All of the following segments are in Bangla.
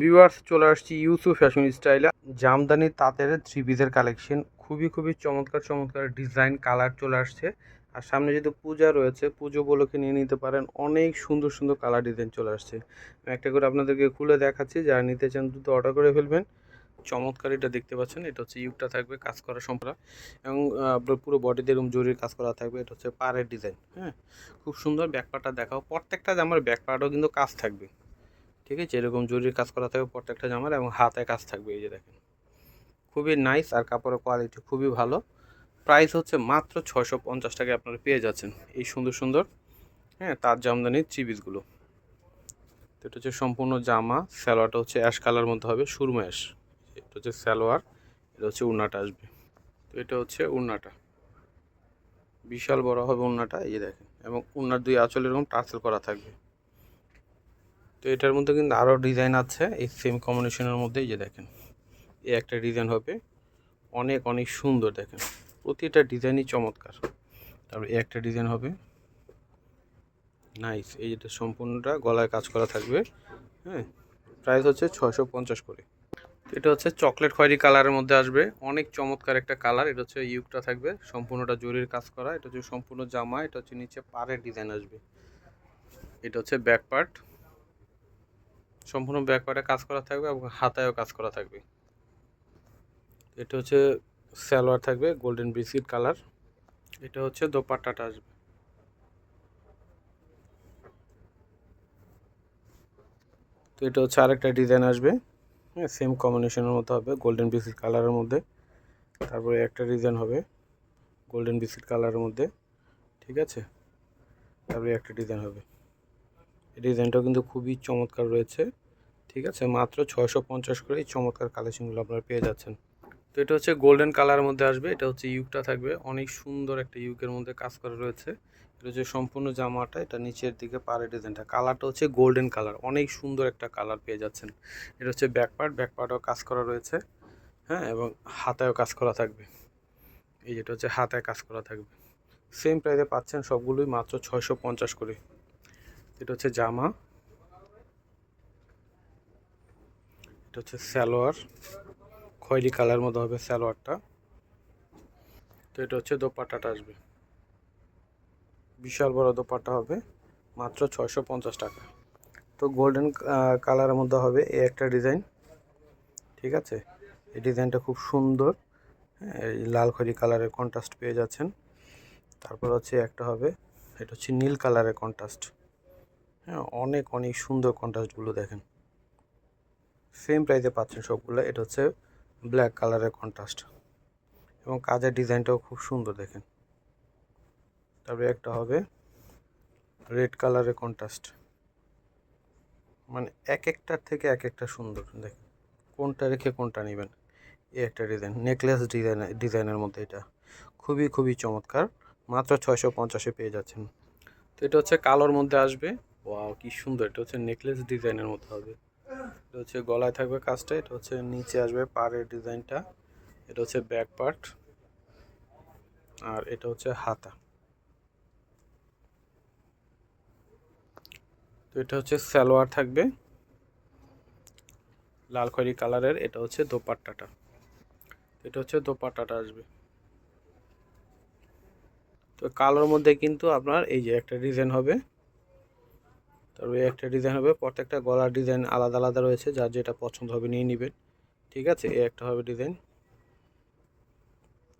ভিউয়ার্স, চলে আসছি ইউসুফ ফ্যাশন স্টাইলে জামদানি তাঁতের থ্রি পিসের কালেকশন। খুবই চমৎকার চমৎকার ডিজাইন কালার চলে আসছে। আর সামনে যেহেতু পূজা রয়েছে, পুজো উপলক্ষে নিয়ে নিতে পারেন। অনেক সুন্দর সুন্দর কালার ডিজাইন চলে আসছে। আমি একটা করে আপনাদেরকে খুলে দেখাচ্ছি, যারা নিতে চান দ্রুত অর্ডার করে ফেলবেন। চমৎকার এটা দেখতে পাচ্ছেন, এটা হচ্ছে ইউকটা থাকবে কাজ করা সম্পূর্ণ, এবং পুরো বডিতে এরকম জরির কাজ করা থাকবে। এটা হচ্ছে পাড়ের ডিজাইন। হ্যাঁ, খুব সুন্দর। ব্যাকপার্টটা দেখাও। প্রত্যেকটা জামার ব্যাকপার্টও কিন্তু কাজ থাকবে, ঠিক আছে? এরকম জরির কাজ করা থাকবে প্রত্যেকটা জামার, এবং হাতে কাজ থাকবে। এই যে দেখেন, খুবই নাইস। আর কাপড়ের কোয়ালিটি খুবই ভালো। প্রাইস হচ্ছে মাত্র 650 টাকায় আপনারা পেয়ে যাচ্ছেন এই সুন্দর সুন্দর, হ্যাঁ, তার জামদানির থ্রি পিসগুলো। তো এটা হচ্ছে সম্পূর্ণ জামা। সালোয়ারটা হচ্ছে অ্যাশ কালার মধ্যে হবে, সুরমা অ্যাশ। এটা হচ্ছে সালোয়ার, এটা হচ্ছে উন্নাটা আসবে। তো এটা হচ্ছে উন্নাটা, বিশাল বড় হবে উন্নাটা। এই যে দেখেন, এবং উন্নার দুই আঁচল এরকম টার্সেল করা থাকবে। তো এটার মধ্যে কিন্তু আরও ডিজাইন আছে এই সেম কম্বিনেশনের মধ্যে। এই যে দেখেন, এই একটা ডিজাইন হবে, অনেক অনেক সুন্দর। দেখেন, প্রতিটা ডিজাইনই চমৎকার। তারপরে এই একটা ডিজাইন হবে, নাইস। এই যেটা সম্পূর্ণটা গলায় কাজ করা থাকবে। হ্যাঁ, প্রাইস হচ্ছে 650 করে। এটা হচ্ছে চকলেট খয়েরি কালারের মধ্যে আসবে, অনেক চমৎকার একটা কালার। এটা হচ্ছে ইউকটা থাকবে সম্পূর্ণটা জরির কাজ করা। এটা হচ্ছে সম্পূর্ণ জামা। এটা হচ্ছে নিচে পাড়ের ডিজাইন আসবে। এটা হচ্ছে ব্যাক পার্ট, সম্পূর্ণ ব্যাক পার্টে কাজ করা থাকবে, এবং হাতায়ও কাজ করা থাকবে। এটা হচ্ছে সালোয়ার থাকবে গোল্ডেন বিস্কিট কালার। এটা হচ্ছে দোপাট্টাটা আসবে। তো এটা হচ্ছে আরেকটা ডিজাইন আসবে, হ্যাঁ, সেম কম্বিনেশনের মতো হবে, গোল্ডেন বিস্কিট কালারের মধ্যে। তারপরে একটা ডিজাইন হবে গোল্ডেন বিস্কিট কালারের মধ্যে, ঠিক আছে? তারপরে একটা ডিজাইন হবে, এই ডিজাইনটাও কিন্তু খুবই চমৎকার রয়েছে, ঠিক আছে? মাত্র 650 করে এই চমৎকার কালেকশনগুলো আপনারা পেয়ে যাচ্ছেন। তো এটা হচ্ছে গোল্ডেন কালারের মধ্যে আসবে। এটা হচ্ছে ইউকটা থাকবে, অনেক সুন্দর একটা ইউকের মধ্যে কাজ করা রয়েছে। এটা হচ্ছে সম্পূর্ণ জামাটা। এটা নিচের দিকে পাড়ের ডিজাইনটা, কালারটা হচ্ছে গোল্ডেন কালার, অনেক সুন্দর একটা কালার পেয়ে যাচ্ছেন। এটা হচ্ছে ব্যাকপার্টও কাজ করা রয়েছে, হ্যাঁ, এবং হাতায়ও কাজ করা থাকবে। এই যেটা হচ্ছে হাতায় কাজ করা থাকবে। সেম প্রাইসে পাচ্ছেন সবগুলোই, মাত্র 650 করে। এটা হচ্ছে জামা, এটা হচ্ছে সালোয়ার, খয়েরি কালার মতো হবে সালোয়ারটা। তো এটা হচ্ছে দোপাট্টাটা আসবে, বিশাল বড় দোপাট্টা হবে, মাত্র 650 টাকা। তো গোল্ডেন কালারের মধ্যে হবে এই একটা ডিজাইন, ঠিক আছে? এই ডিজাইনটা খুব সুন্দর। হ্যাঁ, এই লাল খয়েরি কালারের কন্ট্রাস্ট পেয়ে যাচ্ছেন। তারপর হচ্ছে একটা হবে, এটা হচ্ছে নীল কালারের কন্ট্রাস্ট। হ্যাঁ, অনেক অনেক সুন্দর কন্ট্রাস্টগুলো দেখেন। সেম প্রাইসে পাচ্ছেন সবগুলো। এটা হচ্ছে ব্ল্যাক কালারের কন্ট্রাস্ট, এবং কাজের ডিজাইনটাও খুব সুন্দর দেখেন। তারপরে একটা হবে রেড কালারের কন্ট্রাস্ট, মানে এক একটার থেকে এক একটা সুন্দর। দেখেন কোনটা রেখে কোনটা নেবেন। এই একটা ডিজাইন, নেকলেস ডিজাইনের মধ্যে, এটা খুবই চমৎকার। মাত্র 650-এ পেয়ে যাচ্ছেন। তো এটা হচ্ছে কালোর মধ্যে আসবে। ওয়াও, কি সুন্দর! এটা হচ্ছে নেকলেস ডিজাইনের মধ্যে হবে। এটা হচ্ছে গলায় থাকবে কাজটা। এটা হচ্ছে নিচে আসবে পাড়ের ডিজাইনটা। এটা হচ্ছে ব্যাক পার্ট, আর এটা হচ্ছে হাতা। তো এটা হচ্ছে সালোয়ার থাকবে লাল খয়েরি কালারের। এটা হচ্ছে দোপাট্টাটা, এটা হচ্ছে দোপাট্টাটা আসবে। তো কালোর মধ্যে কিন্তু আপনার এই যে একটা ডিজাইন হবে, তারপরে একটা ডিজাইন হবে। প্রত্যেকটা গলার ডিজাইন আলাদা আলাদা রয়েছে, যার যেটা পছন্দ হবে নিয়ে নেবেন, ঠিক আছে? এই একটা হবে ডিজাইন,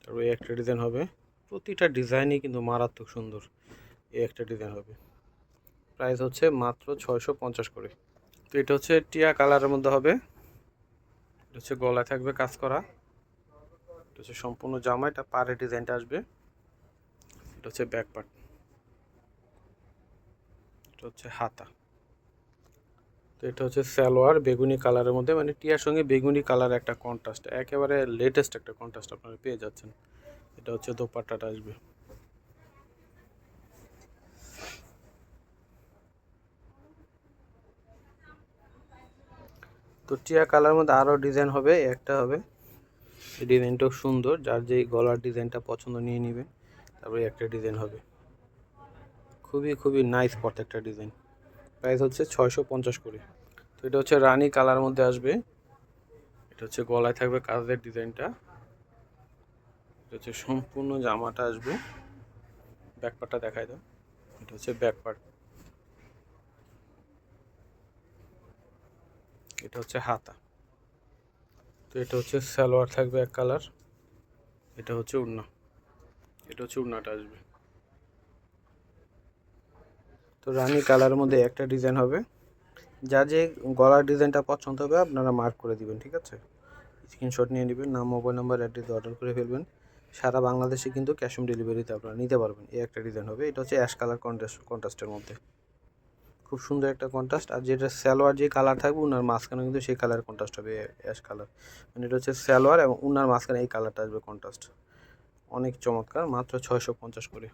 তারপরে একটা ডিজাইন হবে। প্রতিটা ডিজাইনই কিন্তু মারাত্মক সুন্দর। এই একটা ডিজাইন হবে। প্রাইস হচ্ছে মাত্র 650 করে। তো এটা হচ্ছে টিয়া কালারের মধ্যে হবে। এটা হচ্ছে গলায় থাকবে কাজ করা। এটা হচ্ছে সম্পূর্ণ জামা। এটা পাড়ে ডিজাইনটা আসবে। এটা হচ্ছে ব্যাক পার্ট, এটা হচ্ছে হাতা। তো এটা হচ্ছে সালোয়ার বেগুনি কালারের মধ্যে, মানে টিয়ার সঙ্গে বেগুনি কালার একটা কন্ট্রাস্ট, একেবারে লেটেস্ট একটা কন্ট্রাস্ট আপনারা পেয়ে যাচ্ছেন। এটা হচ্ছে দোপাট্টাটা আসবে। তো টিয়া কালার মধ্যে আরও ডিজাইন হবে, একটা হবে। এই ডিজাইনটাও সুন্দর, যার যেই গলার ডিজাইনটা পছন্দ নিয়ে নেবেন। তারপরে একটা ডিজাইন হবে, খুবই নাইস প্রত্যেকটা ডিজাইন। প্রাইস হচ্ছে 650 করে। তো এটা হচ্ছে রানী কালার মধ্যে আসবে। এটা হচ্ছে গলায় থাকবে কাজের ডিজাইনটা। এটা হচ্ছে সম্পূর্ণ জামাটা আসবে। ব্যাক পার্টটা দেখাই দাও। এটা হচ্ছে ব্যাক পার্ট। এটা হচ্ছে হাতা। তো এটা হচ্ছে সালোয়ার থাকবে এক কালার। এটা হচ্ছে ওড়না। এটা হচ্ছে ওড়নাটা আসবে। তো রানী কালারের মধ্যে একটা ডিজাইন হবে। যা যে গলার ডিজাইনটা পছন্দ হবে আপনারা মার্ক করে দিবেন, ঠিক আছে? স্ক্রিনশট নিয়ে নেবেন, নাম, মোবাইল নাম্বার, অ্যাড্রেস অর্ডার করে ফেলবেন। সারা বাংলাদেশে কিন্তু ক্যাশ অন ডেলিভারিতে আপনারা নিতে পারবেন। এই একটা ডিজাইন হবে। এটা হচ্ছে অ্যাশ কালার কন্ট্রাস্টের মধ্যে, খুব সুন্দর একটা কন্ট্রাস্ট। আর যেটা সালোয়ার যে কালার থাকবে উনার মাঝখানে কিন্তু সেই কালার কন্ট্রাস্ট হবে, অ্যাশ কালার। মানে এটা হচ্ছে সালোয়ার এবং উনার মাঝখানে এই কালারটা আসবে কন্ট্রাস্ট। অনেক চমৎকার, মাত্র 650 করে।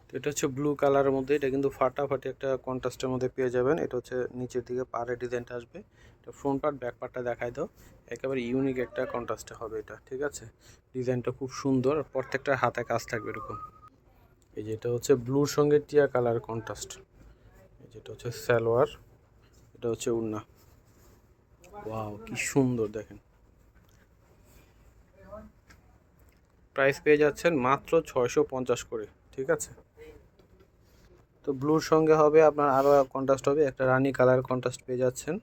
তো এটা হচ্ছে ব্লু কালারের মধ্যে। এটা কিন্তু ফাটাফাটি একটা কন্ট্রাস্টের মধ্যে পেয়ে যাবেন। এটা হচ্ছে নিচের দিকে পাড়ের ডিজাইনটা আসবে। এটা ফ্রন্ট পার্ট, ব্যাক পার্টটা দেখাই দাও। একেবারে ইউনিক একটা কন্ট্রাস্টে হবে এটা, ঠিক আছে? ডিজাইনটা খুব সুন্দর, প্রত্যেকটা হাতে কাজ থাকবে এরকম। এই যে এটা হচ্ছে ব্লুর সঙ্গে টিয়া কালার কন্ট্রাস্ট। এই যেটা হচ্ছে সালোয়ার, এটা হচ্ছে ওড়না। ওয়াও, কি সুন্দর দেখেন। প্রাইস পেয়ে যাচ্ছেন মাত্র 650 করে, ঠিক আছে? তো ব্লুর সঙ্গে হবে আপনার আরও কন্ট্রাস্ট হবে, একটা রানী কালার কন্ট্রাস্ট পেয়ে যাচ্ছেন,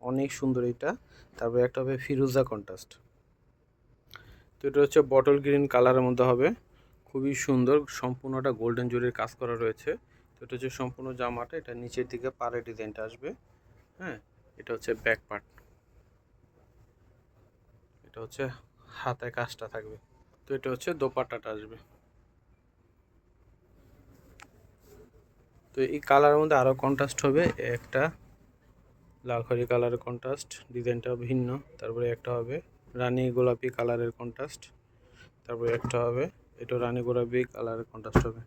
অনেক সুন্দর এটা। তারপরে একটা হবে ফিরোজা কন্ট্রাস্ট। তো এটা হচ্ছে বটল গ্রিন কালারের মধ্যে হবে, খুবই সুন্দর, সম্পূর্ণটা গোল্ডেন জরির কাজ করা রয়েছে। তো এটা হচ্ছে সম্পূর্ণ জামাটা। এটা নিচের দিকে পাড়ে ডিজাইনটা আসবে। হ্যাঁ, এটা হচ্ছে ব্যাক পার্ট। এটা হচ্ছে হাতায় কাজটা থাকবে। তো এটা হচ্ছে দোপাট্টাটা আসবে। তো এই কালারের মধ্যে আরও কন্ট্রাস্ট হবে, একটা লাল খয়েরি কালারের কন্ট্রাস্ট, ডিজাইনটা ভিন্ন। তারপরে একটা হবে রানী গোলাপি কালারের কন্ট্রাস্ট। তারপরে একটা হবে এটা রানী গোলাপি কালারের কন্ট্রাস্ট হবে।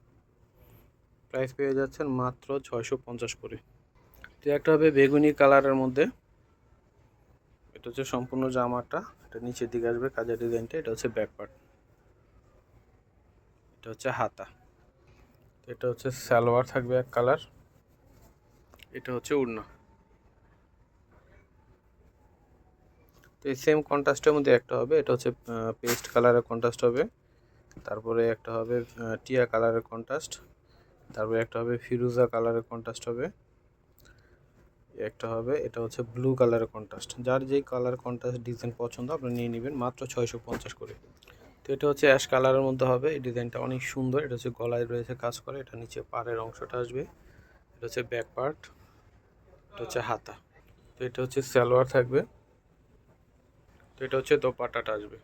প্রাইস পেয়ে যাচ্ছেন মাত্র 650 করে। তো একটা হবে বেগুনি কালারের মধ্যে। এটা হচ্ছে সম্পূর্ণ জামাটা। এটা নিচের দিকে আসবে কাজের ডিজাইনটা। এটা হচ্ছে ব্যাক পার্ট। এটা হচ্ছে হাতা। এটা হচ্ছে সালোয়ার থাকবে এক কালার। এটা হচ্ছে ওড়না। তো এই সেম কন্ট্রাস্টের মধ্যে একটা হবে, এটা হচ্ছে পেস্ট কালারের কন্ট্রাস্ট হবে। তারপরে একটা হবে টিয়া কালারের কন্ট্রাস্ট। তারপরে একটা হবে ফিরোজা কালারের কন্ট্রাস্ট হবে। একটা হবে এটা হচ্ছে ব্লু কালারের কন্ট্রাস্ট। যার যেই কালার কন্ট্রাস্ট ডিজাইন পছন্দ আপনি নিয়ে নেবেন, মাত্র 650 করে। তো এটা হচ্ছে অ্যাশ কালারের মধ্যে হবে। এই ডিজাইনটা অনেক সুন্দর। এটা হচ্ছে গলায় রয়েছে কাজ করে। এটা নিচে পাড়ের অংশটা আসবে। এটা হচ্ছে ব্যাক পার্ট। এটা হচ্ছে হাতা। তো এটা হচ্ছে সালোয়ার থাকবে। তো এটা হচ্ছে দোপাট্টাটা আসবে।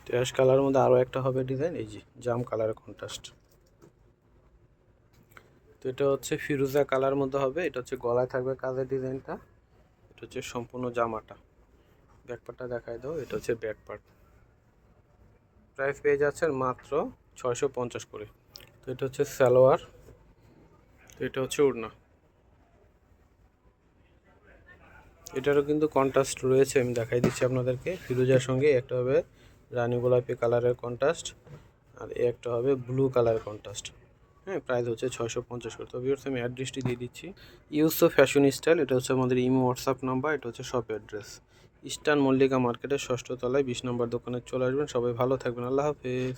তো অ্যাশ কালারের মধ্যে আরও একটা হবে ডিজাইন, এই যে জাম কালারের কন্ট্রাস্ট। তো এটা হচ্ছে ফিরোজা কালার মধ্যে হবে। এটা হচ্ছে গলায় থাকবে কাজের ডিজাইনটা। এটা হচ্ছে সম্পূর্ণ জামাটা। ব্যাক পার্টটা দেখাই দাও। এটা হচ্ছে ব্যাক পার্ট। প্রাইস পেয়ে যাচ্ছেন মাত্র 650 করে। তো এটা হচ্ছে সালোয়ার। তো এটা হচ্ছে ওড়না। এটারও কিন্তু কন্ট্রাস্ট রয়েছে, আমি দেখাই দিচ্ছি আপনাদেরকে। ফিরোজার সঙ্গে একটা হবে রানী গোলাপি কালারের কন্ট্রাস্ট, আর একটা হবে ব্লু কালারের কন্ট্রাস্ট। হ্যাঁ, প্রাইস হচ্ছে 650 করে। তো ভিউয়ার্স আমি অ্যাড্রেসটি দিয়ে দিচ্ছি। ইউসুফ ফ্যাশন স্টাইল, এটা হচ্ছে আমাদের ইমো হোয়াটসঅ্যাপ নাম্বার। এটা হচ্ছে শপ অ্যাড্রেস ইস্টার্ন মল্লিকা মার্কেটের 6ষ্ঠ তলায় 20 নম্বর দোকানে চলে আসবেন। সবাই ভালো থাকবেন। আল্লাহ হাফেজ।